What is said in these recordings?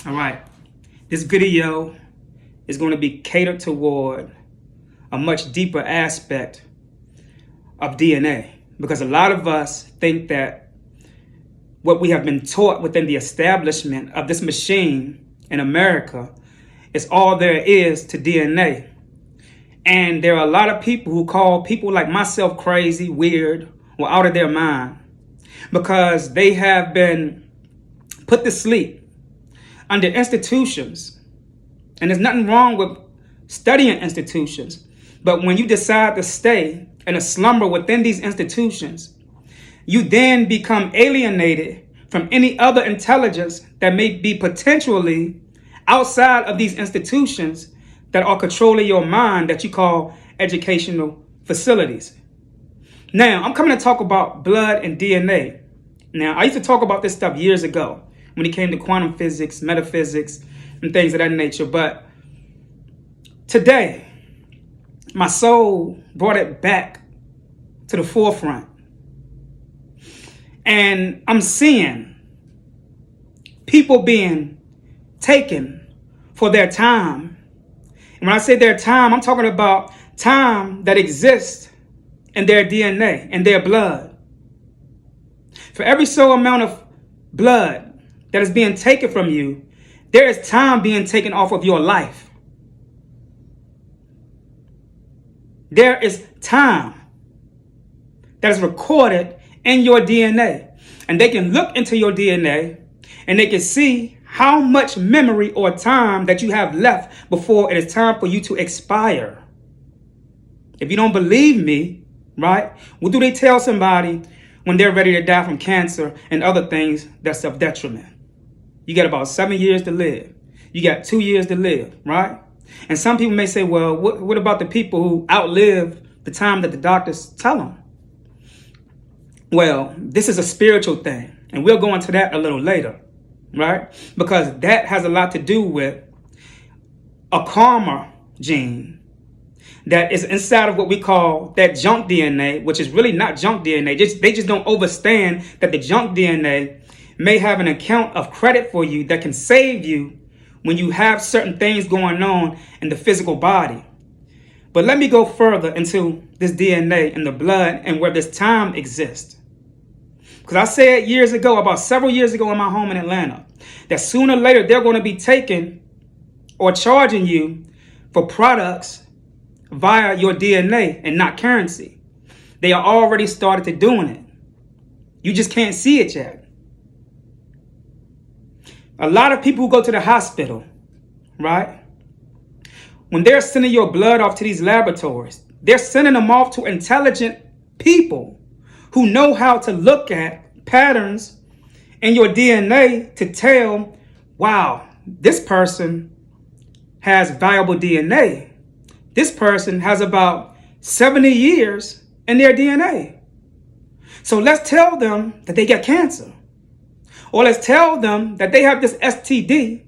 All right. This video is going to be catered toward a much deeper aspect of DNA, because a lot of us think that what we have been taught within the establishment of this machine in America is all there is to DNA. And there are a lot of people who call people like myself crazy, weird, or out of their mind, because they have been put to sleep under institutions. And there's nothing wrong with studying institutions, but when you decide to stay in a slumber within these institutions, you then become alienated from any other intelligence that may be potentially outside of these institutions that are controlling your mind, that you call educational facilities. Now, I'm coming to talk about blood and DNA. Now, I used to talk about this stuff years ago when it came to quantum physics, metaphysics, and things of that nature. But today, my soul brought it back to the forefront. And I'm seeing people being taken for their time. And when I say their time, I'm talking about time that exists in their DNA, in their blood. For every so amount of blood that is being taken from you, there is time being taken off of your life. There is time that is recorded in your DNA. And they can look into your DNA and they can see how much memory or time that you have left before it is time for you to expire. If you don't believe me, right? What do they tell somebody when they're ready to die from cancer and other things that's of detriment? You got about 7 years to live. You got 2 years to live, right? And some people may say, well, what about the people who outlive the time that the doctors tell them? Well, this is a spiritual thing, and we'll go into that a little later, right? Because that has a lot to do with a karma gene that is inside of what we call that junk DNA, which is really not junk DNA. They just don't understand that the junk DNA may have an account of credit for you that can save you when you have certain things going on in the physical body. But let me go further into this DNA in the blood and where this time exists. Because I said years ago, about several years ago in my home in Atlanta, that sooner or later they're going to be taking or charging you for products via your DNA and not currency. They are already started to doing it. You just can't see it yet. A lot of people who go to the hospital, right? When they're sending your blood off to these laboratories, they're sending them off to intelligent people who know how to look at patterns in your DNA to tell, wow, this person has valuable DNA. This person has about 70 years in their DNA. So let's tell them that they got cancer. Or let's tell them that they have this STD,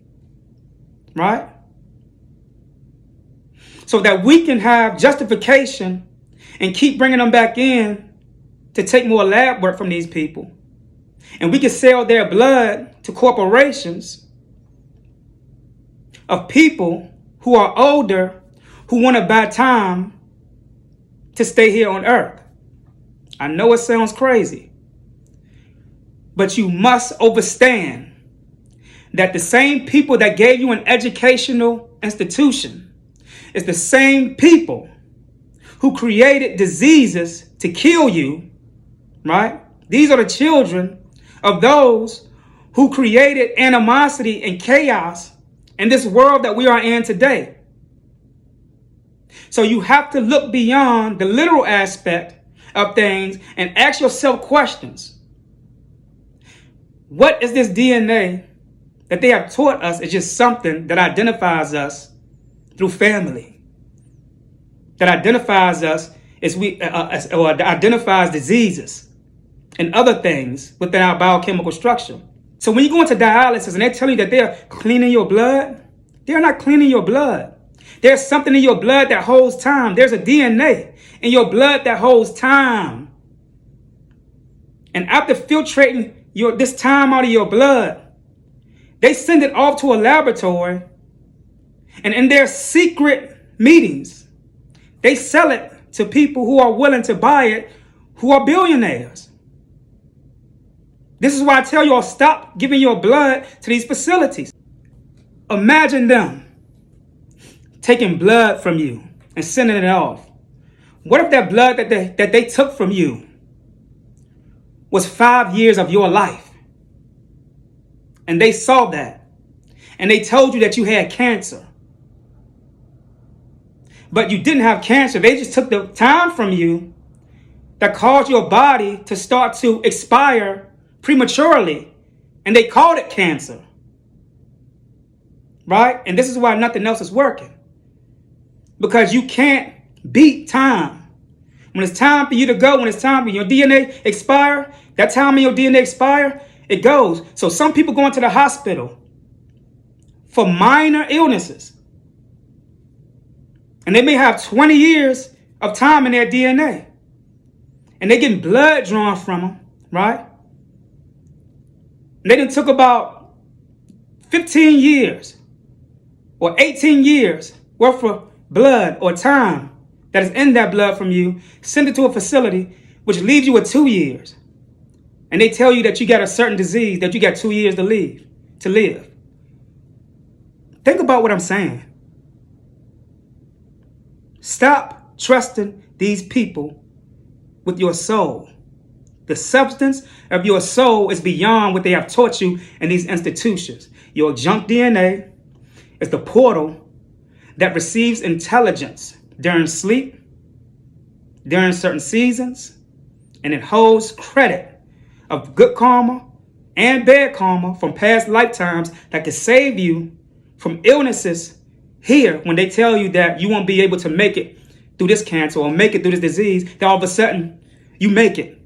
right? So that we can have justification and keep bringing them back in to take more lab work from these people. And we can sell their blood to corporations of people who are older, who want to buy time to stay here on earth. I know it sounds crazy, but you must understand that the same people that gave you an educational institution is the same people who created diseases to kill you, right? These are the children of those who created animosity and chaos in this world that we are in today. So you have to look beyond the literal aspect of things and ask yourself questions. What is this DNA that they have taught us is just something that identifies us through family, that identifies us or identifies diseases and other things within our biochemical structure. So when you go into dialysis and they're telling you that they're cleaning your blood, they're not cleaning your blood. There's something in your blood that holds time. There's a DNA in your blood that holds time. And after filtrating this time out of your blood, They send it off to a laboratory, and in their secret meetings, they sell it to people who are willing to buy it, who are billionaires. This is why I tell you all, stop giving your blood to these facilities. Imagine them taking blood from you and sending it off. What if that blood that they took from you was 5 years of your life? And they saw that. And they told you that you had cancer. But you didn't have cancer. They just took the time from you that caused your body to start to expire prematurely. And they called it cancer. Right? And this is why nothing else is working. Because you can't beat time. When it's time for you to go, when it's time for your DNA expire, that time in your DNA expire, it goes. So some people go into the hospital for minor illnesses. And they may have 20 years of time in their DNA. And they're getting blood drawn from them, right? And they done took about 15 years or 18 years worth of blood or time that is in that blood from you, send it to a facility, which leaves you with 2 years. And they tell you that you got a certain disease, that you got 2 years to live. Think about what I'm saying. Stop trusting these people with your soul. The substance of your soul is beyond what they have taught you in these institutions. Your junk DNA is the portal that receives intelligence during sleep, during certain seasons, and it holds credit of good karma and bad karma from past lifetimes that can save you from illnesses here when they tell you that you won't be able to make it through this cancer or make it through this disease, that all of a sudden you make it.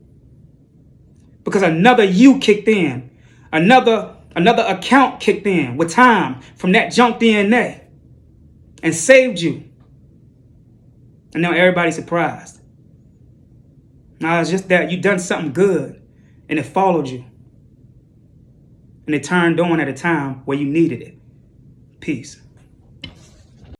Because another you kicked in, another account kicked in with time from that junk DNA and saved you. And now everybody's surprised. Now it's just that you done something good and it followed you. And it turned on at a time where you needed it. Peace.